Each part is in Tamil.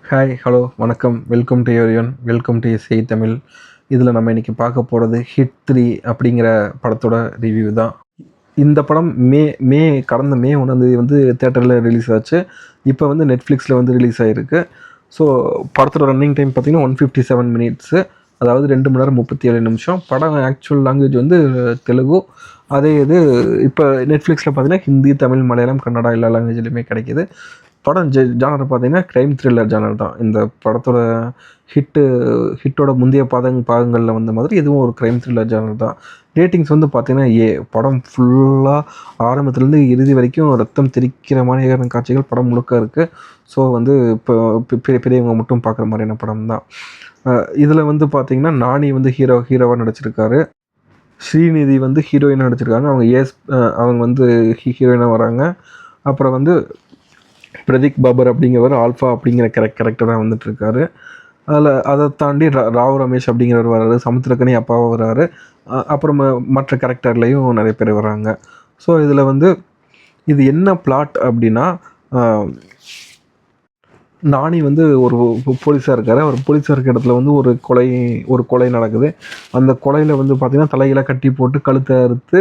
ஹாய், ஹலோ, வணக்கம். Welcome to everyone. Welcome to SI Tamil. இதில் நம்ம இன்றைக்கி பார்க்க போகிறது ஹிட் 3 அப்படிங்கிற படத்தோட ரிவ்யூ தான். இந்த படம் மே கடந்த மே 1 வந்து தேட்டரில் ரிலீஸ் ஆச்சு. இப்போ வந்து நெட்ஃப்ளிக்ஸில் வந்து ரிலீஸ் ஆகிருக்கு. ஸோ படத்தோட ரன்னிங் டைம் பார்த்திங்கன்னா 157 மினிட்ஸு, அதாவது 2 மணி நேரம் 37 நிமிஷம். படம் ஆக்சுவல் லாங்குவேஜ் வந்து தெலுங்கு. அதே இது இப்போ நெட்ஃப்ளிக்ஸில் பார்த்திங்கன்னா ஹிந்தி, தமிழ், மலையாளம், கன்னடா எல்லா லாங்குவேஜ்லையுமே கிடைக்கிது. படம் ஜானர் பார்த்தீங்கன்னா க்ரைம் த்ரில்லர் ஜானர் தான். இந்த படத்தோட ஹிட்டோட முந்தைய பாகங்களில் வந்த மாதிரி இதுவும் ஒரு க்ரைம் த்ரில்லர் ஜானர் தான். ரேட்டிங்ஸ் வந்து பார்த்தீங்கன்னா படம் ஃபுல்லாக ஆரம்பத்துலேருந்து இறுதி வரைக்கும் ரத்தம் தெரிக்கிற மாதிரியான காட்சிகள் படம் முழுக்க இருக்குது. ஸோ வந்து இப்போ பெரியவங்க மட்டும் பார்க்குற மாதிரியான படம் தான். இதில் வந்து பார்த்திங்கன்னா நானி வந்து ஹீரோவாக நடிச்சிருக்காரு. ஸ்ரீநிதி வந்து ஹீரோயினாக நடிச்சிருக்காங்க. அவங்க வந்து ஹீரோயினாக வராங்க. அப்புறம் வந்து பிரதீக் பாபர் அப்படிங்கிறவர் ஆல்ஃபா அப்படிங்கிற கேரக்டராக வந்துட்டுருக்காரு. அதை தாண்டி ராவ் ரமேஷ் அப்படிங்கிறவர் வர்றாரு. சமுத்திரக்கனி அப்பாவாக வர்றாரு. அப்புறம் மற்ற கேரக்டர்லேயும் நிறைய பேர் வராங்க. ஸோ இதில் வந்து இது என்ன பிளாட் அப்படின்னா, நானி வந்து ஒரு போலீஸாக இருக்கார். அவர் போலீஸாக இருக்க இடத்துல வந்து ஒரு கொலை நடக்குது. அந்த கொலையில் வந்து பார்த்திங்கன்னா தலைகளை கட்டி போட்டு கழுத்தை அறுத்து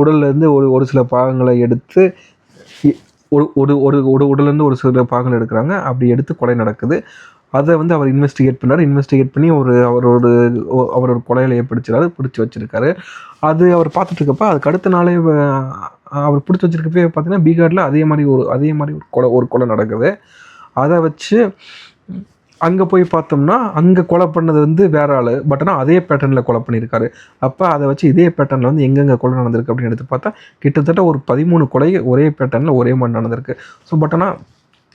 உடல்லேருந்து ஒரு சில பாகங்களை எடுத்து உடலேருந்து ஒரு சில பாகங்கள் எடுக்கிறாங்க. அப்படி எடுத்து கொலை நடக்குது. அதை வந்து அவர் இன்வெஸ்டிகேட் பண்ணி அவர் ஒரு கொலையிலையை பிடிச்சி வச்சுருக்காரு. அது அவர் பார்த்துட்ருக்கப்ப அதுக்கு அடுத்த நாளே அவர் பிடிச்சி வச்சுருக்கப்பே பார்த்தீங்கன்னா பீகாரில் அதே மாதிரி ஒரு கொலை நடக்குது. அதை வச்சு அங்கே போய் பார்த்தோம்னா அங்கே கொலை பண்ணது வந்து வேற ஆள். பட் ஆனால் அதே பேட்டர்னில் கொலை பண்ணியிருக்காரு. அப்போ அதை வச்சு இதே பேட்டர்னில் வந்து எங்கெங்கே கொலை நடந்திருக்கு அப்படின்னு எடுத்து பார்த்தா கிட்டத்தட்ட ஒரு 13 கொலை ஒரே பேட்டர்னில் ஒரே மாதிரி நடந்திருக்கு. ஸோ பட் ஆனால்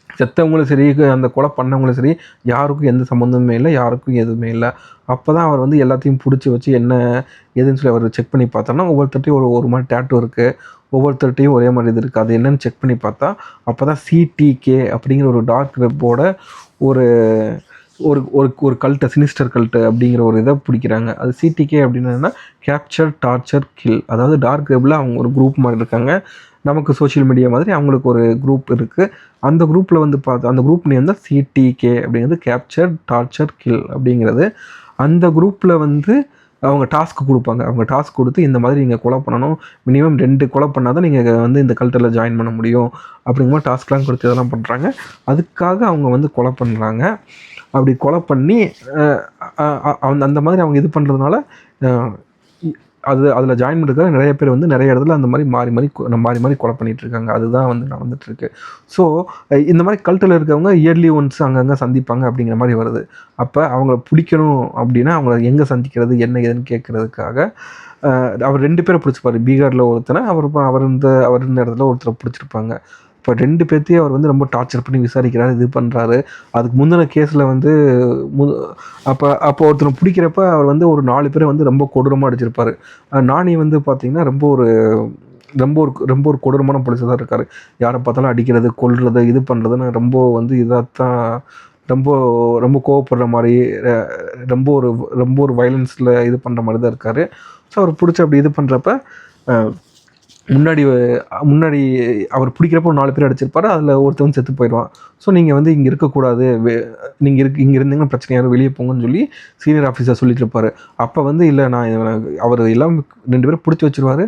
செத்தவங்களும் சரி, அந்த கொலை பண்ணவங்களும் சரி, யாருக்கும் எந்த சம்மந்தமுமே இல்லை, யாருக்கும் எதுவுமே இல்லை. அப்போ தான் அவர் வந்து எல்லாத்தையும் பிடிச்சி வச்சு என்ன எதுன்னு சொல்லி அவர் செக் பண்ணி பார்த்தோம்னா ஒவ்வொருத்தட்டையும் ஒரு மாதிரி டேட்டூ இருக்குது. ஒவ்வொருத்தர்கிட்டையும் ஒரே மாதிரி இது இருக்குது. அது என்னென்னு செக் பண்ணி பார்த்தா அப்போ தான் சிடிகே அப்படிங்கிற ஒரு டார்க் வெப்போட ஒரு ஒரு கல்ட்டு, சினிஸ்டர் கல்ட்டு அப்படிங்கிற ஒரு இதை பிடிக்கிறாங்க. அது சிடிகே அப்படின்னா கேப்சர், டார்ச்சர், கில். அதாவது டார்க் வெப்பில் அவங்க ஒரு குரூப் மாதிரி இருக்காங்க. நமக்கு சோஷியல் மீடியா மாதிரி அவங்களுக்கு ஒரு குரூப் இருக்குது. அந்த குரூப்பில் வந்து அந்த குரூப் நேம் தான் சிடிகே அப்படிங்கிறது, கேப்சர், டார்ச்சர், கில் அப்படிங்கிறது. அந்த குரூப்பில் வந்து அவங்க டாஸ்க் கொடுப்பாங்க. அவங்க டாஸ்க் கொடுத்து இந்த மாதிரி நீங்கள் கொலை பண்ணணும், மினிமம் 2 கொலை பண்ணால் தான் நீங்கள் வந்து இந்த கல்ட்டில் ஜாயின் பண்ண முடியும் அப்படிங்கிற மாதிரி டாஸ்க்லாம் கொடுத்து இதெல்லாம் பண்ணுறாங்க. அதுக்காக அவங்க வந்து கொலை பண்ணுறாங்க. அப்படி கொலை பண்ணி அந்த மாதிரி அவங்க இது பண்ணுறதுனால அதில் ஜாயின் பண்ணுறதுக்காக நிறைய பேர் வந்து நிறைய இடத்துல அந்த மாதிரி மாறி கொலை பண்ணிகிட்ருக்காங்க. அதுதான் வந்து நடந்துகிட்ருக்கு. ஸோ இந்த மாதிரி கல்ட்டில் இருக்கவங்க இயர்லி ஒன்ஸ் அங்கங்கே சந்திப்பாங்க அப்படிங்கிற மாதிரி வருது. அப்போ அவங்கள பிடிக்கணும் அப்படின்னா அவங்கள எங்கே சந்திக்கிறது, என்ன ஏதுன்னு கேட்குறதுக்காக அவர் 2 பேரை பிடிச்சிப்பார். பீகாரில் ஒருத்தனை, அவர் இருந்த இடத்துல ஒருத்தரை பிடிச்சிருப்பாங்க. இப்போ 2 பேர்த்தையும் அவர் வந்து ரொம்ப டார்ச்சர் பண்ணி விசாரிக்கிறாரு, இது பண்ணுறாரு. அதுக்கு முந்தின கேஸில் வந்து அப்போ ஒருத்தனை பிடிக்கிறப்ப அவர் வந்து ஒரு 4 பேரை வந்து ரொம்ப கொடூரமாக அடிச்சிருப்பார். நானி வந்து பார்த்திங்கன்னா ரொம்ப ஒரு கொடூரமான போலீஸாக தான் இருக்கார். யாரை பார்த்தாலும் அடிக்கிறது, கொல்றது, இது பண்ணுறதுன்னு ரொம்ப வந்து இதாகத்தான் ரொம்ப ரொம்ப கோவப்படுற மாதிரி, ரொம்ப ஒரு வயலன்ஸில் இது பண்ணுற மாதிரி தான் இருக்கார். ஸோ அவர் பிடிச்சி அப்படி இது பண்ணுறப்ப முன்னாடி அவர் பிடிக்கிறப்போ ஒரு 4 பேர் அடிச்சிருப்பார். அதில் ஒருத்தவங்க செத்து போயிடுவான். ஸோ நீங்கள் வந்து இங்கே இருக்கக்கூடாது, நீங்கள் இங்கே இருந்தீங்கன்னா பிரச்சனை, யாரும் வெளியே போங்கன்னு சொல்லி சீனியர் ஆஃபீஸர் சொல்லிட்டு இருப்பார். அப்போ வந்து இல்லை, அவர் எல்லாம் 2 பேரும் பிடிச்சி வச்சுருவார்.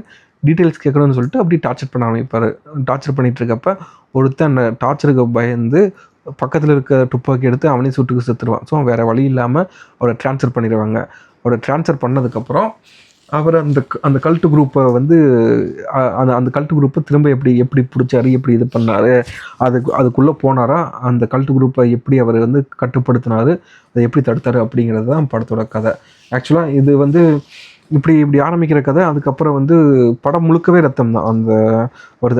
டீட்டெயில்ஸ் கேட்கணும்னு சொல்லிட்டு அப்படி டார்ச்சர் பண்ண ஆரம்பிப்பார். டார்ச்சர் பண்ணிகிட்ருக்கப்ப ஒருத்தன் டார்ச்சருக்கு பயந்து பக்கத்தில் இருக்க துப்பாக்கி எடுத்து அவனே சுட்டுக்கு செத்துருவான். ஸோ வேறு வழி இல்லாமல் அவரை ட்ரான்ஸ்ஃபர் பண்ணிடுவாங்க. அவரை ட்ரான்ஸ்ஃபர் பண்ணதுக்கப்புறம் அவர் அந்த கல்ட்டு குரூப்பை வந்து அந்த கல்ட்டு குரூப்பை திரும்ப எப்படி பிடிச்சாரு, எப்படி இது பண்ணார், அதுக்குள்ளே போனாரா, அந்த கல்ட்டு குரூப்பை எப்படி அவர் வந்து கட்டுப்படுத்தினார், அதை எப்படி தடுத்தார் அப்படிங்கிறது தான் படத்தோட கதை. ஆக்சுவலாக இது வந்து இப்படி ஆரம்பிக்கிற கதை. அதுக்கப்புறம் வந்து படம் முழுக்கவே ரத்தம் தான்.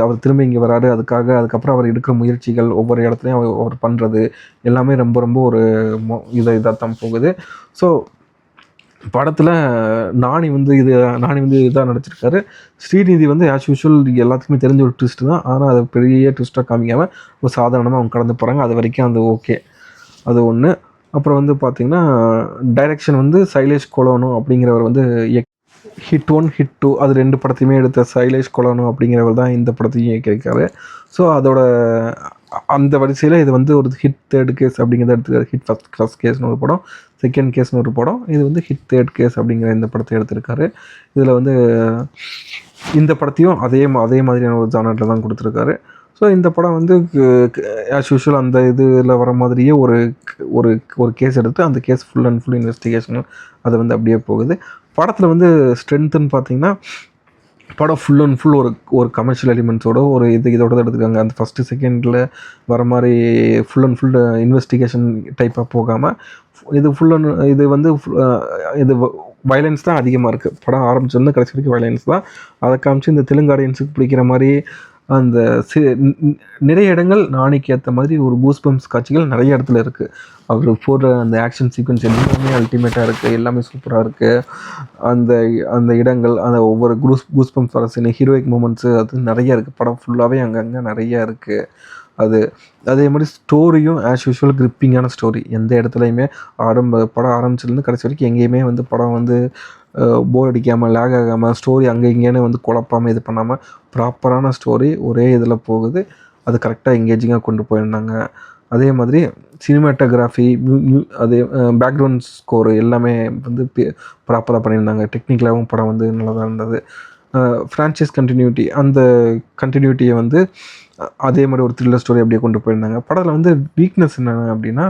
அவர் திரும்ப இங்கே வராரு. அதுக்கப்புறம் அவர் எடுக்கிற முயற்சிகள், ஒவ்வொரு இடத்துலையும் அவர் பண்ணுறது எல்லாமே ரொம்ப ரொம்ப ஒரு இதாக தான் போகுது. ஸோ படத்தில் நானி வந்து இதாக நடிச்சிருக்காரு. ஸ்ரீநிதி வந்து ஆஸ் யூஷுவல் எல்லாத்துக்குமே தெரிஞ்ச ஒரு ட்விஸ்ட்டு தான். ஆனால் அதை பெரிய ட்விஸ்ட்டாக காமிக்காமல் ஒரு சாதாரணமாக அவங்க கடந்து போகிறாங்க. அது வரைக்கும் அது ஓகே. அது ஒன்று. அப்புறம் வந்து பார்த்திங்கன்னா டைரக்ஷன் வந்து சைலேஷ் கொலோனோ அப்படிங்கிறவர் வந்து ஹிட் 1 ஹிட் 2 அது 2 படத்தையுமே எடுத்த சைலேஷ் கொலானோ அப்படிங்கிறவர் தான் இந்த படத்தையும் இயக்கியிருக்காரு. ஸோ அதோட அந்த வரிசையில் இது வந்து ஒரு ஹிட் 3rd கேஸ் அப்படிங்கிறத எடுத்துருக்காரு. ஹிட் ஃபஸ்ட் கேஸ்னு ஒரு படம், செகண்ட் கேஸ்னு ஒரு படம், இது வந்து ஹிட் 3rd கேஸ் அப்படிங்கிற இந்த படத்தை எடுத்திருக்காரு. இதில் வந்து இந்த படத்தையும் அதே மாதிரியான ஒரு ஜானரில் தான் கொடுத்துருக்காரு. ஸோ இந்த படம் வந்து ஆஸ் யூஷுவல் அந்த இதில் வர மாதிரியே ஒரு ஒரு ஒரு கேஸ் எடுத்து அந்த case full and full investigation அது வந்து அப்படியே போகுது. படத்தில் வந்து ஸ்ட்ரென்த்துன்னு பார்த்தீங்கன்னா படம் ஃபுல் அண்ட் ஃபுல் ஒரு கமர்ஷியல் எலிமெண்ட்ஸோட ஒரு இதோட தான் எடுத்துருக்காங்க. அந்த ஃபஸ்ட்டு செகண்டில் வர மாதிரி ஃபுல் அண்ட் ஃபுல் இன்வெஸ்டிகேஷன் டைப்பாக போகாமல் இது வந்து இது வயலன்ஸ் தான் அதிகமாக இருக்குது. படம் ஆரம்பிச்சிருந்து கடைசி வரைக்கும் வயலன்ஸ் தான். அதை காமிச்சு இந்த தெலுங்கு ஆடியன்ஸுக்கு பிடிக்கிற மாதிரி அந்த நிறைய இடங்கள் நாணிக்கு ஏற்ற மாதிரி ஒரு கூஸ்பம்ஸ் காட்சிகள் நிறைய இடத்துல இருக்குது. அவர் போடுற அந்த ஆக்ஷன் சீக்வன்ஸ் எல்லாமே அல்டிமேட்டாக இருக்குது, எல்லாமே சூப்பராக இருக்குது. அந்த இடங்கள் அந்த ஒவ்வொரு கூஸ்பம்ஸ் வர சீன், ஹீரோயிக் மூமெண்ட்ஸு அது நிறைய இருக்குது. படம் ஃபுல்லாகவே அங்கங்கே நிறையா இருக்குது. அதே மாதிரி ஸ்டோரியும் ஆஸ் யூஷுவல் கிரிப்பிங்கான ஸ்டோரி. எந்த இடத்துலையுமே படம் ஆரம்பிச்சிலேருந்து கடைசி வரைக்கும் எங்கேயுமே வந்து படம் வந்து போர் அடிக்காமல் லேக் ஆகாமல் ஸ்டோரி அங்கே இங்கேன்னு வந்து குழப்பாமல் இது பண்ணாமல் ப்ராப்பரான ஸ்டோரி ஒரே இதில் போகுது. அது கரெக்டாக எங்கேஜிங்காக கொண்டு போயிருந்தாங்க. அதே மாதிரி சினிமாட்டோகிராஃபி, அதே பேக்ரவுண்ட் ஸ்கோரு எல்லாமே வந்து ப்ராப்பராக பண்ணியிருந்தாங்க. டெக்னிக்கலாகவும் படம் வந்து நல்லா தான் இருந்தது. ஃப்ரான்ச்சைஸ் கண்டினியூட்டி, அந்த கண்டினியூட்டியை வந்து அதே மாதிரி ஒரு த்ரில்லர் ஸ்டோரி அப்படியே கொண்டு போயிருந்தாங்க. படத்தில் வந்து வீக்னஸ் என்னென்ன அப்படின்னா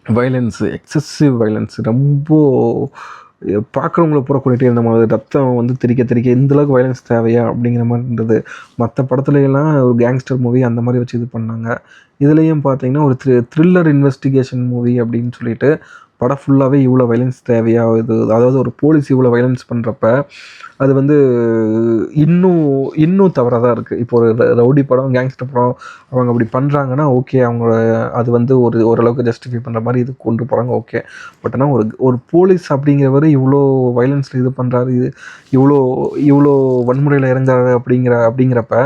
வயலன்ஸு, எக்ஸசிவ் வயலன்ஸ், ரொம்ப பார்க்குறவங்கள பூரா கொண்டுகிட்டே இருந்த மாதிரி ரத்தம் வந்து தெரிக்க இந்தளவுக்கு வயலன்ஸ் தேவையா அப்படிங்கிற மாதிரி இருந்தது. மற்ற படத்துலலாம் ஒரு கேங்ஸ்டர் மூவி அந்த மாதிரி வச்சு இது பண்ணாங்க. இதுலேயும் பார்த்தீங்கன்னா ஒரு த்ரில்லர் இன்வெஸ்டிகேஷன் மூவி அப்படின்னு சொல்லிட்டு படம் ஃபுல்லாகவே இவ்வளோ வயலன்ஸ் தேவையா? அதாவது ஒரு போலீஸ் இவ்வளோ வயலன்ஸ் பண்ணுறப்ப அது வந்து இன்னும் தவறாக தான் இருக்குது. இப்போ ஒரு ரவுடி படம், கேங்ஸ்டர் படம் அவங்க அப்படி பண்ணுறாங்கன்னா ஓகே, அவங்க அது வந்து ஓரளவுக்கு ஜஸ்டிஃபை பண்ணுற மாதிரி இது கொண்டு போகிறாங்க, ஓகே. பட் ஆனால் ஒரு போலீஸ் அப்படிங்கிறவர் இவ்வளோ வயலன்ஸில் இது பண்ணுறாரு, இவ்வளோ வன்முறையில் இறங்குறாரு அப்படிங்கிறப்ப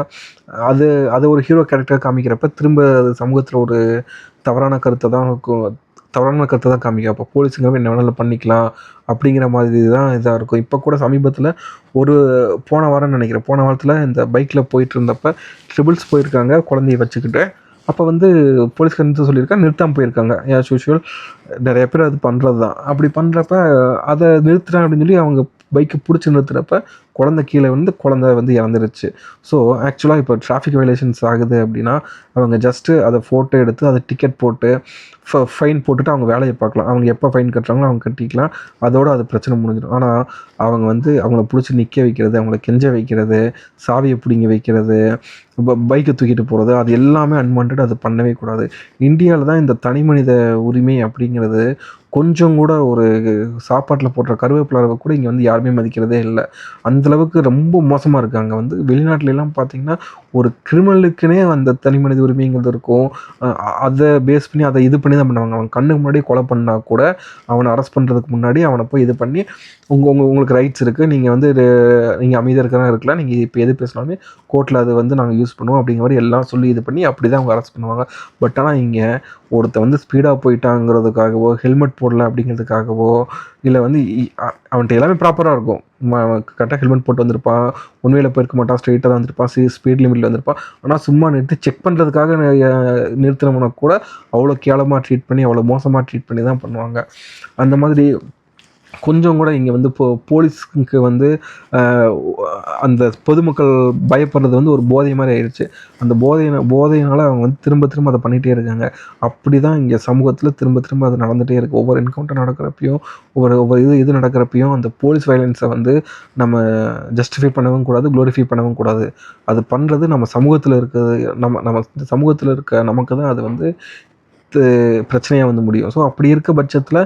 அது ஒரு ஹீரோ கேரக்டராக காமிக்கிறப்ப திரும்ப சமூகத்தில் ஒரு தவறான கருத்தை தான் காமிக்கும். அப்போ போலீஸுங்கிறவங்க என்ன வேணாலும் பண்ணிக்கலாம் அப்படிங்கிற மாதிரி தான் இதாக இருக்கும். இப்போ கூட சமீபத்தில் போன வாரத்தில் இந்த பைக்கில் போயிட்டு இருந்தப்போ ட்ரிபிள்ஸ் போயிருக்காங்க குழந்தைய வச்சுக்கிட்டு. அப்போ வந்து போலீஸ்கார் நிறுத்த சொல்லியிருக்காங்க, நிறுத்தாமல் போயிருக்காங்க. ஆஸ் யூஷுவல் நிறைய பேர் அது பண்ணுறது தான். அப்படி பண்ணுறப்ப அதை நிறுத்துறேன் அப்படின்னு சொல்லி அவங்க பைக்கை பிடிச்சி நிறுத்துறப்ப கீழே குழந்தை வந்து இறந்துருச்சு. ஸோ ஆக்சுவலாக இப்போ டிராஃபிக் வயலேஷன்ஸ் ஆகுது அப்படின்னா அவங்க ஜஸ்ட்டு அதை ஃபோட்டோ எடுத்து அதை டிக்கெட் போட்டு ஃபைன் போட்டுட்டு அவங்க வேலையை பார்க்கலாம். அவங்க எப்போ ஃபைன் கட்டுறாங்களோ அவங்க கட்டிக்கலாம், அதோடு அது பிரச்சனை முடிஞ்சிடும். ஆனால் அவங்க வந்து அவங்கள பிடிச்சி நிற்க வைக்கிறது, அவங்கள கெஞ்ச வைக்கிறது, சாவியை பிடிங்க வைக்கிறது, பைக்கை தூக்கிட்டு போகிறது, அது எல்லாமே அன்வான்டட். அது பண்ணவே கூடாது. இந்தியாவில் தான் இந்த தனி மனித உரிமை அப்படிங்கிறது கொஞ்சம் கூட ஒரு சாப்பாட்டில் போடுற கருவேப்பிலை கூட இங்கே வந்து யாருமே மதிக்கிறதே இல்லை. அந்தளவுக்கு ரொம்ப மோசமாக இருக்காங்க. வந்து வெளிநாட்டிலலாம் பார்த்திங்கன்னா ஒரு கிரிமினலுக்குனே அந்த தனி மனித உரிமைங்கிறது இருக்கும். அதை பேஸ் பண்ணி அதை இது பண்ணி தான் பண்ணுவாங்க. அவன் கண்ணுக்கு முன்னாடி கொலை பண்ணால் கூட அவனை அரெஸ்ட் பண்ணுறதுக்கு முன்னாடி அவனை போய் இது பண்ணி உங்களுக்கு ரைட்ஸ் இருக்குது, நீங்கள் வந்து நீங்கள் அமைதியாக இருக்கலாம், நீங்கள் இப்போ எது பேசினாலுமே கோர்ட்டில் அது வந்து நாங்கள் யூஸ் பண்ணுவோம் அப்படிங்கிற மாதிரி எல்லாம் சொல்லி இது பண்ணி அப்படி தான் அவங்க அரெஸ்ட் பண்ணுவாங்க. பட் ஆனால் இங்கே ஒருத்தர் வந்து ஸ்பீடாக போயிட்டாங்கிறதுக்காகவோ ஹெல்மெட் போடல அப்படிங்கிறதுக்காகவோ இல்லை வந்து அவன்கிட்ட எல்லாமே ப்ராப்பராக இருக்கும், கரெக்டாக ஹெல்மெட் போட்டு வந்திருப்பான், உண்மையில் போயிருக்க மாட்டான், ஸ்ட்ரெயிட்டாக தான் வந்திருப்பான், ஸ்பீட் லிமிட்டில் வந்திருப்பான். ஆனால் சும்மா நிறுத்தி செக் பண்ணுறதுக்காக நிறுத்தினவனை கூட அவ்வளோ கேவலமாக ட்ரீட் பண்ணி அவ்வளோ மோசமாக ட்ரீட் பண்ணி தான் பண்ணுவாங்க. அந்த மாதிரி கொஞ்சம் கூட இங்கே வந்து போலீஸுக்கு வந்து அந்த பொதுமக்கள் பயப்படுறது வந்து ஒரு போதை மாதிரி ஆயிடுச்சு. அந்த போதையினால் அவங்க வந்து திரும்ப அதை பண்ணிகிட்டே இருக்காங்க. அப்படி தான் இங்கே சமூகத்தில் திரும்ப அது நடந்துகிட்டே இருக்குது. ஒவ்வொரு என்கவுண்டர் நடக்கிறப்பையும் ஒவ்வொரு இது நடக்கிறப்பையும் அந்த போலீஸ் வயலன்ஸை வந்து நம்ம ஜஸ்டிஃபை பண்ணவும் கூடாது, க்ளோரிஃபை பண்ணவும் கூடாது. அது பண்ணுறது நம்ம சமூகத்தில் இருக்கிறது, நம்ம சமூகத்தில் இருக்க நமக்கு தான் அது வந்து பிரச்சனையாக வந்து முடியும். ஸோ அப்படி இருக்க பட்சத்தில்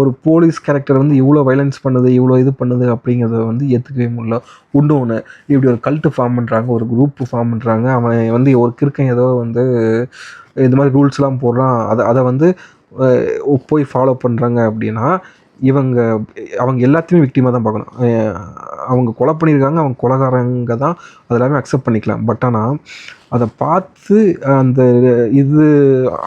ஒரு போலீஸ் கேரக்டர் வந்து இவ்வளோ வயலன்ஸ் பண்ணுது, இவ்வளோ இது பண்ணுது அப்படிங்கிறத வந்து ஏற்றுக்கவே முடியல. இன்னொன்று, இப்படி ஒரு கல்ட்டு ஃபார்ம் பண்ணுறாங்க, ஒரு குரூப்பு ஃபார்ம் பண்ணுறாங்க, அவன் வந்து ஒரு கிறுக்கன் ஏதோ வந்து இந்த மாதிரி ரூல்ஸ்லாம் போடுறான், அதை வந்து போய் ஃபாலோ பண்ணுறாங்க அப்படின்னா அவங்க எல்லாத்தையுமே விக்டிமாக தான் பார்க்கணும். அவங்க கொலை பண்ணியிருக்காங்க, அவங்க கொலைகாரங்க தான், அதெல்லாமே அக்செப்ட் பண்ணிக்கலாம். பட் ஆனால் அதை பார்த்து அந்த இது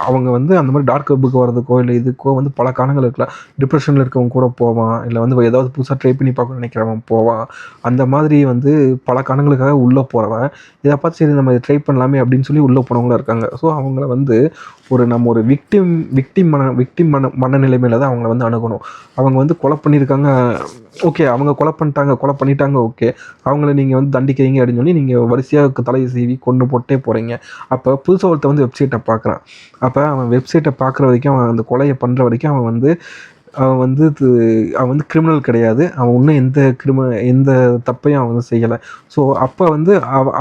அவங்க வந்து அந்த மாதிரி டார்க் வெப்புக்கு வர்றதுக்கோ இல்லை இதுக்கோ வந்து பல காரணங்கள் இருக்கலாம். டிப்ரெஷனில் இருக்கவங்க கூட போவான், இல்லை வந்து ஏதாவது புதுசாக ட்ரை பண்ணி பார்க்கணும்னு நினைக்கிறவன் போவான். அந்த மாதிரி வந்து பல காரணங்களுக்காக உள்ளே போகிறவன் இதை பார்த்து சரி நம்ம ட்ரை பண்ணலாமே அப்படின்னு சொல்லி உள்ளே போனவங்களும் இருக்காங்க. ஸோ அவங்கள வந்து நம்ம ஒரு விக்டிம் மனநிலைமையில தான் அவங்கள வந்து அணுகணும். அவங்க வந்து கொலை பண்ணியிருக்காங்க, ஓகே, அவங்க கொலை பண்ணிட்டாங்க, ஓகே, அவங்கள நீங்கள் வந்து தண்டிக்கிறீங்க அப்படின்னு சொல்லி நீங்கள் வரிசையாக தலையை சீவி கொண்டு போட்டே போகிறீங்க. அப்போ புதுசாக ஒருத்த வந்து வெப்சைட்டை பார்க்குறான். அப்போ அவன் வெப்சைட்டை பார்க்குற வரைக்கும், அவன் அந்த கொலையை பண்ணுற வரைக்கும் அவன் வந்து கிரிமினல் கிடையாது. அவன் இன்னும் எந்த தப்பையும் அவன் வந்து செய்யலை. ஸோ அப்போ வந்து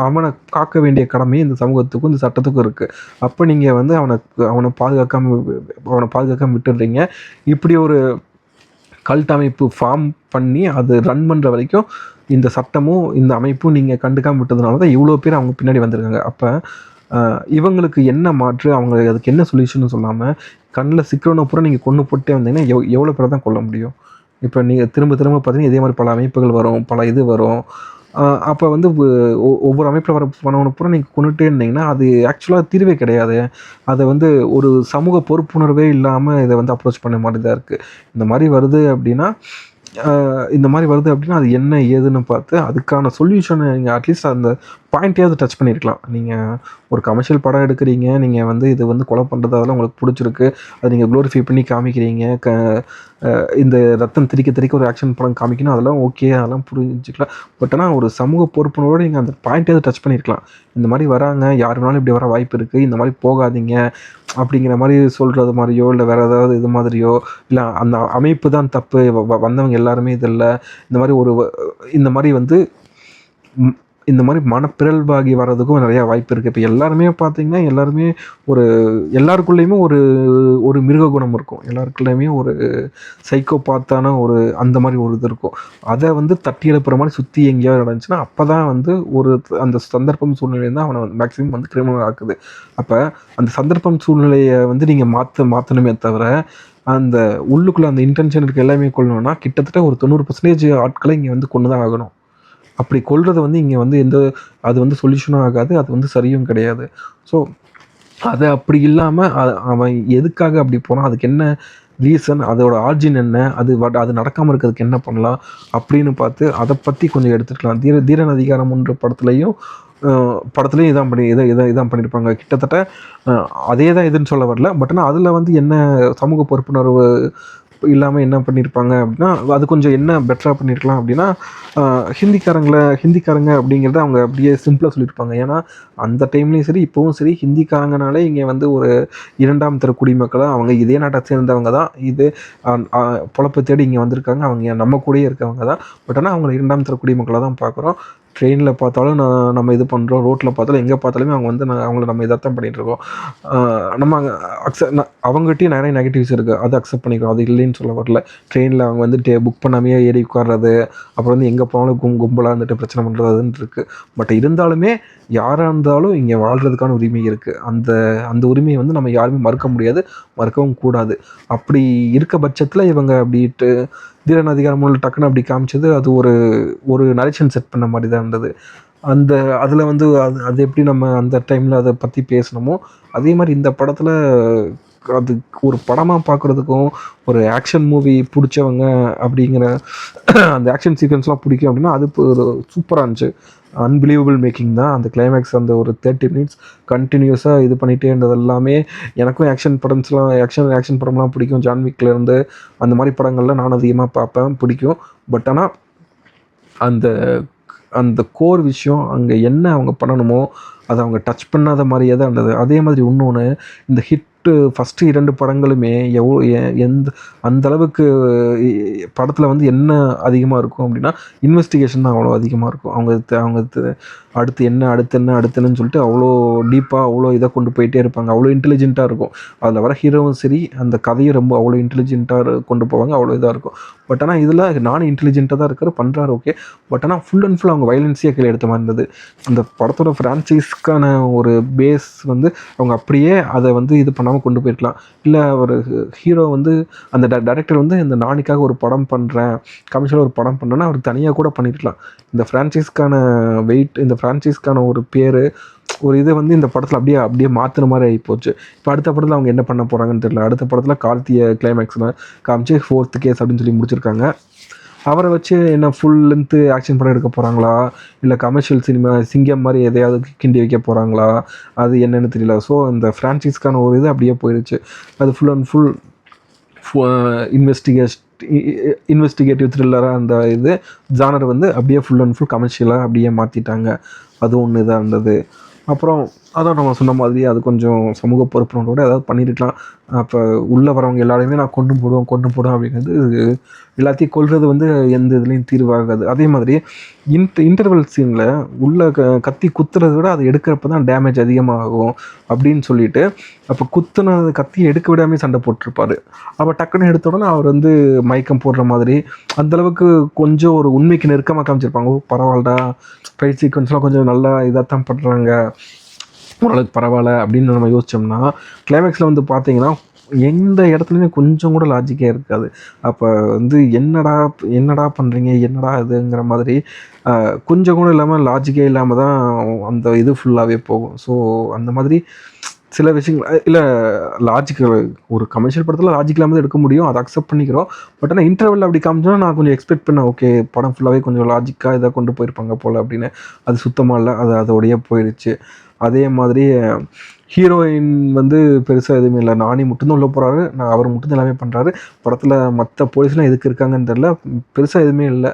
அவனை காக்க வேண்டிய கடமை இந்த சமூகத்துக்கும் இந்த சட்டத்துக்கும் இருக்குது. அப்போ நீங்கள் வந்து அவனை பாதுகாக்காமல் விட்டுடுறீங்க. இப்படி ஒரு கல்ட் அமைப்பு ஃபார்ம் பண்ணி அது ரன் பண்ணுற வரைக்கும் இந்த சட்டமும் இந்த அமைப்பும் நீங்கள் கண்டுக்காமல் விட்டதுனால தான் இவ்வளோ பேர் அவங்க பின்னாடி வந்திருக்காங்க. அப்போ இவங்களுக்கு என்ன மாற்று, அவங்க அதுக்கு என்ன சொல்யூஷன் சொல்லாமல் கண்ணில் சிக்கிறவனை பூரா நீங்கள் கொண்டு போட்டே வந்தீங்கன்னா எவ்வளோ பேரை தான் கொல்ல முடியும்? இப்போ நீங்கள் திரும்ப பார்த்தீங்கன்னா இதே மாதிரி பல அமைப்புகள் வரும், பல இது வரும். அப்போ வந்து ஒவ்வொரு அமைப்பில் வரவனை பூரா நீங்கள் கொண்டுட்டே இருந்தீங்கன்னா அது ஆக்சுவலாக தீர்வே கிடையாது. அதை வந்து ஒரு சமூக பொறுப்புணர்வே இல்லாமல் இதை வந்து அப்ரோச் பண்ண மாதிரி தான் இருக்குது. இந்த மாதிரி வருது அப்படின்னா அது என்ன ஏதுன்னு பார்த்து அதுக்கான சொல்யூஷனை நீங்கள் அட்லீஸ்ட் அந்த பாயிண்ட்டையாவது டச் பண்ணியிருக்கலாம். நீங்கள் ஒரு கமர்ஷியல் படம் எடுக்கிறீங்க, நீங்கள் வந்து இது வந்து கொலை பண்ணுறது அதெல்லாம் உங்களுக்கு பிடிச்சிருக்கு, அதை நீங்கள் க்ளோரிஃபை பண்ணி காமிக்கிறீங்க, இந்த ரத்தம் திரிக்க ஒரு ஆக்ஷன் படம் காமிக்கணும், அதெல்லாம் ஓகே, அதெல்லாம் புரிஞ்சுக்கலாம். பட் ஆனால் ஒரு சமூக பொறுப்புணர்வோடு நீங்கள் அந்த பாயிண்ட்டையாவது டச் பண்ணியிருக்கலாம். இந்த மாதிரி வராங்க, யார் வேணாலும் இப்படி வர வாய்ப்பு இருக்குது, இந்த மாதிரி போகாதீங்க அப்படிங்கிற மாதிரி சொல்கிறது மாதிரியோ, இல்லை வேறு ஏதாவது இது மாதிரியோ, இல்லை அந்த அமைப்பு தான் தப்பு, வந்தவங்க எல்லாருமே இது இல்லை, இந்த மாதிரி வந்து இந்த மாதிரி மனப்பிறழ்வாகி வர்றதுக்கும் நிறையா வாய்ப்பு இருக்குது. இப்போ எல்லாருமே பார்த்திங்கன்னா எல்லாருக்குள்ளேயுமே ஒரு மிருக குணம் இருக்கும், எல்லாருக்குள்ளேயுமே ஒரு சைக்கோபாத்தான அந்த மாதிரி ஒரு இது இருக்கும். அதை வந்து தட்டி எழுப்புற மாதிரி சுற்றி எங்கேயாவது நடந்துச்சுன்னா அப்போ தான் வந்து அந்த சந்தர்ப்பம் சூழ்நிலை தான் அவனை மேக்ஸிமம் வந்து கிரிமினல் ஆக்குது. அப்போ அந்த சந்தர்ப்பம் சூழ்நிலையை வந்து நீங்கள் மாற்றணுமே தவிர அந்த உள்ளுக்குள்ளே அந்த இன்டென்ஷன் இருக்க எல்லாமே கொள்ளணும்னா கிட்டத்தட்ட ஒரு 90% ஆட்களை இங்கே வந்து கொண்டு தான் ஆகணும். அப்படி கொள்வது வந்து இங்கே வந்து அது வந்து சொல்யூஷனும் ஆகாது, அது வந்து சரியும் கிடையாது. ஸோ அது அப்படி இல்லாமல் அவன் எதுக்காக அப்படி போனான், அதுக்கு என்ன ரீசன், அதோட ஆர்ஜின் என்ன, அது நடக்காமல் இருக்கிறதுக்கு என்ன பண்ணலாம் அப்படின்னு பார்த்து அதை பற்றி கொஞ்சம் எடுத்துக்கலாம். தீரன் அதிகாரம் 1 படத்துலையும் இதான் பண்ணியிருப்பாங்க. கிட்டத்தட்ட அதே தான் இதுன்னு சொல்ல வரல. பட் ஆனால் அதில் வந்து என்ன சமூக பொறுப்புணர்வு இல்லாமல் என்ன பண்ணியிருப்பாங்க அப்படின்னா அது கொஞ்சம் என்ன பெட்டராக பண்ணியிருக்கலாம் அப்படின்னா ஹிந்திக்காரங்க அப்படிங்கிறத அவங்க அப்படியே சிம்பிளாக சொல்லியிருப்பாங்க. ஏன்னா அந்த டைம்லேயும் சரி இப்போவும் சரி ஹிந்திக்காரங்கனாலே இங்கே வந்து ஒரு 2ஆம் தர குடிமக்களாக அவங்க இதே நாட்டை சேர்ந்தவங்க தான், பொழப்பை தேடி இங்கே வந்திருக்காங்க, அவங்க நம்ம கூடயே இருக்கவங்க தான். பட் ஆனால் அவங்கள 2ஆம் தர குடிமக்களாக தான் பார்க்குறோம். ட்ரெயினில் பார்த்தாலும் நம்ம இது பண்ணுறோம், ரோட்டில் பார்த்தாலும் எங்கே பார்த்தாலுமே அவங்க வந்து அவங்கள நம்ம இதைத்தான் பண்ணிகிட்ருக்கோம். நம்ம அவங்ககிட்டயும் நிறைய நெகட்டிவ்ஸ் இருக்குது, அதை அக்செப்ட் பண்ணிக்கிறோம், அது இல்லைன்னு சொல்ல வரல. ட்ரெயினில் அவங்க வந்து புக் பண்ணாமையே ஏறி உட்கார்றது, அப்புறம் வந்து எங்கே போனாலும் கும்பலாக இருந்துட்டு பிரச்சனை பண்ணுறதுன்னு இருக்குது. பட் இருந்தாலுமே யாராக இருந்தாலும் இங்கே வாழ்கிறதுக்கான உரிமை இருக்குது. அந்த உரிமையை வந்து நம்ம யாருமே மறுக்க முடியாது, மறுக்கவும் கூடாது. அப்படி இருக்க பட்சத்தில் இவங்க அப்படின்ட்டு தீரன் அதிகாரம் டக்குன்னு அப்படி காமிச்சது அது ஒரு நரேஷன் செட் பண்ண மாதிரி தான் இருந்தது. அதில் வந்து அது எப்படி நம்ம அந்த டைமில் அதை பற்றி பேசணுமோ அதே மாதிரி இந்த படத்தில் அது ஒரு படமாக பார்க்குறதுக்கும் ஒரு ஆக்ஷன் மூவி பிடிச்சவங்க அப்படிங்கிற அந்த ஆக்ஷன் சீக்வன்ஸ்லாம் பிடிக்கும் அப்படின்னா அது ஒரு சூப்பராக இருந்துச்சு. அன்பிலீவபிள் மேக்கிங் தான் அந்த கிளைமேக்ஸ். அந்த ஒரு 30 மினிட்ஸ் கண்டினியூஸாக இது பண்ணிகிட்டே இருந்தது எல்லாமே. எனக்கும் ஆக்ஷன் படம்லாம் பிடிக்கும். ஜான்விக்லேருந்து அந்த மாதிரி படங்கள்லாம் நான் அதிகமாக பார்ப்பேன், பிடிக்கும். பட் ஆனால் அந்த கோர் விஷயம் அங்கே என்ன அவங்க பண்ணணுமோ அதை அவங்க டச் பண்ணாத மாதிரியே தான் இருந்தது. அதே மாதிரி இன்னொன்று, இந்த ஃபஸ்ட்டு 2 படங்களுமே அந்தளவுக்கு படத்தில் வந்து என்ன அதிகமாக இருக்கும் அப்படின்னா இன்வெஸ்டிகேஷன் தான் அவ்வளோ அதிகமாக இருக்கும். அவங்க அடுத்துன்னு சொல்லிட்டு அவ்வளோ டீப்பாக அவ்வளோ இதை கொண்டு போயிட்டே இருப்பாங்க. அவ்வளோ இன்டெலிஜென்ட்டாக இருக்கும். அதில் வர ஹீரோவும் சரி அந்த கதையும் ரொம்ப அவ்வளோ இன்டெலிஜென்ட்டாக கொண்டு போவாங்க, அவ்வளோ இதாக இருக்கும். பட் ஆனால் இதில் நானும் இன்டெலிஜென்ட்டாக தான் பண்ணுறாரு, ஓகே. பட் ஆனால் ஃபுல் அண்ட் ஃபுல் அவங்க வயலன்ஸியாக கீழே எடுத்த மாதிரி இருந்தது. அந்த படத்தோட ஃப்ரான்ச்சைஸ்க்கான ஒரு பேஸ் வந்து அவங்க அப்படியே அதை வந்து இது பண்ணாமல் கொண்டு போயிருக்கலாம். இல்லை ஒரு ஹீரோ வந்து அந்த டைரக்டர் வந்து இந்த நானிக்காக ஒரு படம் பண்ணுறேன், கமர்ஷியலாக ஒரு படம் பண்ணுறேன்னா அவர் தனியாக கூட பண்ணியிருக்கலாம். இந்த ஃப்ரான்ச்சைஸ்க்கான வெயிட், இந்த ஃப்ரான்ச்சைஸ்க்கான ஒரு பேர் ஒரு இதை வந்து இந்த படத்தில் அப்படியே அப்படியே மாற்றின மாதிரி ஆகிப்போச்சு. இப்போ அடுத்த படத்தில் அவங்க என்ன பண்ண போகிறாங்கன்னு தெரியல. அடுத்த படத்தில் கார்த்தியை கிளைமேக்ஸில் காமிச்சு 4th கேஸ் அப்படின்னு சொல்லி முடிச்சிருக்காங்க. அவரை வச்சு என்ன ஃபுல் லென்த்து ஆக்ஷன் படம் எடுக்க போகிறாங்களா, இல்லை கமர்ஷியல் சினிமா சிங்கம் மாதிரி எதையாவது கிண்டி வைக்க போகிறாங்களா, அது என்னென்னு தெரியல. ஸோ இந்த ஃப்ரான்ச்சைஸ்க்கான ஒரு இது அப்படியே போயிடுச்சு. அது ஃபுல் அண்ட் ஃபுல் இன்வெஸ்டிகேட்டிவ் த்ரில்லராக அந்த இது ஜானர் வந்து அப்படியே ஃபுல் அண்ட் ஃபுல் கமர்ஷியலாக அப்படியே மாற்றிட்டாங்க. அது ஒன்று இதாக இருந்தது. அப்புறம் அதான் நம்ம சொன்ன மாதிரி அது கொஞ்சம் சமூக பொறுப்புணர்வோட ஏதாவது பண்ணியிருக்கலாம். அப்போ உள்ளே வரவங்க எல்லாரையுமே நான் கொண்டு போடுவேன் அப்படிங்கிறது எல்லாத்தையும் கொல்றது வந்து எந்த இதுலேயும் தீர்வாகாது. அதே மாதிரி இன்டர்வல் சீனில் உள்ள கத்தி குத்துறதை விட அதை எடுக்கிறப்ப தான் டேமேஜ் அதிகமாகும் அப்படின்னு சொல்லிட்டு அப்போ குத்துனது கத்தியை எடுக்க விடாமல் சண்டை போட்டிருப்பார். அப்போ டக்குன்னு எடுத்த உடனே அவர் வந்து மயக்கம் போடுற மாதிரி அந்தளவுக்கு கொஞ்சம் ஒரு உண்மைக்கு நெருக்கமாக காமிச்சிருப்பாங்க. பரவாயில்லடா, ஃபைட் சீக்வன்ஸ்லாம் கொஞ்சம் நல்லா இதாக தான் பண்ணுறாங்க, ஓரளவுக்கு பரவாயில்ல அப்படின்னு நம்ம யோசித்தோம்னா கிளைமேக்ஸில் வந்து பார்த்தீங்கன்னா எந்த இடத்துலையுமே கொஞ்சம் கூட லாஜிக்கே இருக்காது. அப்போ வந்து என்னடா பண்ணுறீங்க, என்னடா இதுங்கிற மாதிரி கொஞ்சம் கூட இல்லாமல் லாஜிக்கே இல்லாமல் தான் அந்த இது ஃபுல்லாகவே போகும். ஸோ அந்த மாதிரி சில விஷயங்கள் இல்லை லாஜிக்கல் ஒரு கமர்ஷியல் படத்தில் லாஜிக் இல்லாமல் எடுக்க முடியும், அதை அக்செப்ட் பண்ணிக்கிறோம். பட் ஆனால் இன்டர்வல் அப்படி காமிச்சோன்னா நான் கொஞ்சம் எக்ஸ்பெக்ட் பண்ணேன், ஓகே படம் ஃபுல்லாகவே கொஞ்சம் லாஜிக்காக இதாக கொண்டு போயிருப்பாங்க போல் அப்படின்னு. அது சுத்தமாக இல்லை, அது அதோடையே போயிடுச்சு. அதே மாதிரி ஹீரோயின் வந்து பெருசாக எதுவுமே இல்லை, நானி மட்டும்தான் உள்ளே போகிறாரு, அவர் மட்டும்தான் எல்லாமே பண்ணுறாரு. படத்தில் மற்ற போலீஸ்லாம் எதுக்கு இருக்காங்கன்னு தெரில, பெருசாக எதுவுமே இல்லை.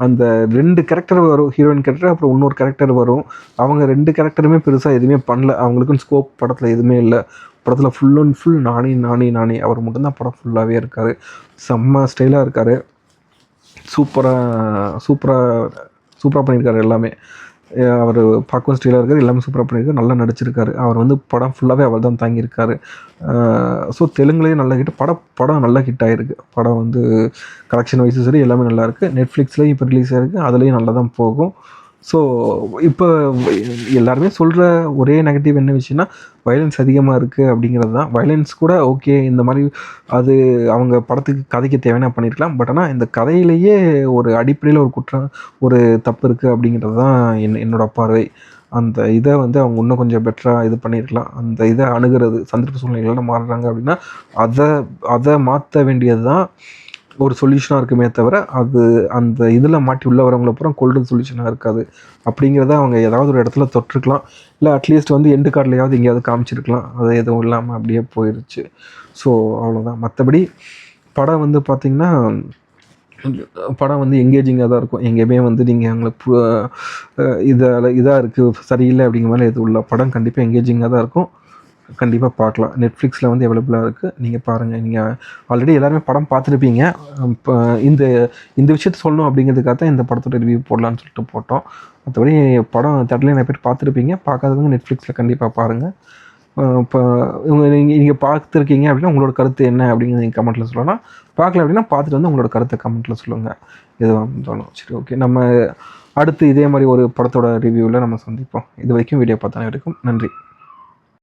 அந்த 2 கேரக்டர் வரும், ஹீரோயின் கேரக்டர் அப்புறம் இன்னொரு கேரக்டர் வரும். அவங்க 2 கேரக்டருமே பெருசாக எதுவுமே பண்ணல, அவங்களுக்குன்னு ஸ்கோப் படத்தில் எதுவுமே இல்லை. படத்தில் ஃபுல் அண்ட் ஃபுல் நானி அவர் மட்டும்தான் படம் ஃபுல்லாகவே இருக்கார். செம்ம ஸ்டைலாக இருக்கார், சூப்பராக பண்ணியிருக்காரு எல்லாமே. அவர் பார்க்கவும் ஸ்டைலாக இருக்கார், எல்லாமே சூப்பராக பண்ணியிருக்காரு, நல்லா நடிச்சிருக்காரு. அவர் வந்து படம் ஃபுல்லாகவே அவர் தான் தாங்கியிருக்காரு. ஸோ தெலுங்குலேயும் நல்லா ஹிட், படம் நல்லா ஹிட் ஆகிருக்கு. படம் வந்து கலெக்ஷன் வைஸும் சரி எல்லாமே நல்லாயிருக்கு. நெட்ஃப்ளிக்ஸ்லேயும் இப்போ ரிலீஸ் ஆகிருக்கு, அதுலேயும் நல்லா தான் போகும். ஸோ இப்போ எல்லாருமே சொல்கிற ஒரே நெகட்டிவ் என்ன விஷயம்னா வயலன்ஸ் அதிகமாக இருக்குது அப்படிங்கிறது தான். வயலன்ஸ் கூட ஓகே, இந்த மாதிரி அது அவங்க படத்துக்கு கதைக்கு தேவையான பண்ணியிருக்கலாம். பட் ஆனால் இந்த கதையிலேயே ஒரு அடிப்படையில் ஒரு குற்றம் ஒரு தப்பு இருக்குது அப்படிங்கிறது தான் என்னோடய பார்வை. அந்த இதை வந்து அவங்க இன்னும் கொஞ்சம் பெட்டராக இது பண்ணியிருக்கலாம். அந்த இதை அணுகிறது சந்தர்ப்ப சூழ்நிலைகள்லாம் மாறுறாங்க அப்படின்னா அதை மாற்ற வேண்டியது தான் ஒரு சொல்யூஷனாக இருக்குமே தவிர அது அந்த இதில் மாட்டி உள்ள வரவங்களை அப்புறம் கொள்வது சொல்யூஷனாக இருக்காது. அப்படிங்கிறத அவங்க ஏதாவது ஒரு இடத்துல தொட்டிருக்கலாம், இல்லை அட்லீஸ்ட் வந்து எண்டு கார்ட்லையாவது எங்கேயாவது காமிச்சிருக்கலாம். அது எதுவும் இல்லாமல் அப்படியே போயிடுச்சு. ஸோ அவ்வளோதான். மற்றபடி படம் வந்து பார்த்திங்கன்னா படம் வந்து எங்கேஜிங்காக தான் இருக்கும். எங்கேயுமே வந்து நீங்கள் அவங்களுக்கு இதாக இருக்குது சரியில்லை அப்படிங்கிற மாதிரி எதுவும் இல்லை. படம் கண்டிப்பாக எங்கேஜிங்காக தான் இருக்கும், கண்டிப்பாக பார்க்கலாம். நெட்ஃப்ளிக்ஸில் வந்து அவைலபிளாக இருக்குது, நீங்கள் பாருங்கள். நீங்கள் ஆல்ரெடி எல்லாருமே படம் பார்த்துருப்பீங்க. இப்போ இந்த விஷயத்த சொல்லணும் அப்படிங்கிறதுக்காக தான் இந்த படத்தோட ரிவ்யூ போடலான்னு சொல்லிட்டு போட்டோம். மற்றபடி படம் தேட்டரில் நிறைய பேர் பார்த்துருப்பீங்க, பார்க்காதவங்க நெட்ஃப்ளிக்ஸில் கண்டிப்பாக பாருங்கள். இப்போ நீங்கள் பார்த்துருக்கீங்க அப்படின்னா உங்களோட கருத்து என்ன அப்படிங்கிறது நீங்கள் கமெண்ட்டில் சொல்லலாம். பார்க்கல அப்படின்னா பார்த்துட்டு வந்து உங்களோட கருத்தை கமெண்ட்டில் சொல்லுங்கள், எதுவாக இருந்தாலும். சரி, ஓகே. நம்ம அடுத்து இதே மாதிரி ஒரு படத்தோட ரிவ்யூவில் நம்ம சந்திப்போம். இது வரைக்கும் வீடியோ பார்த்த அனைவருக்கும் நன்றி.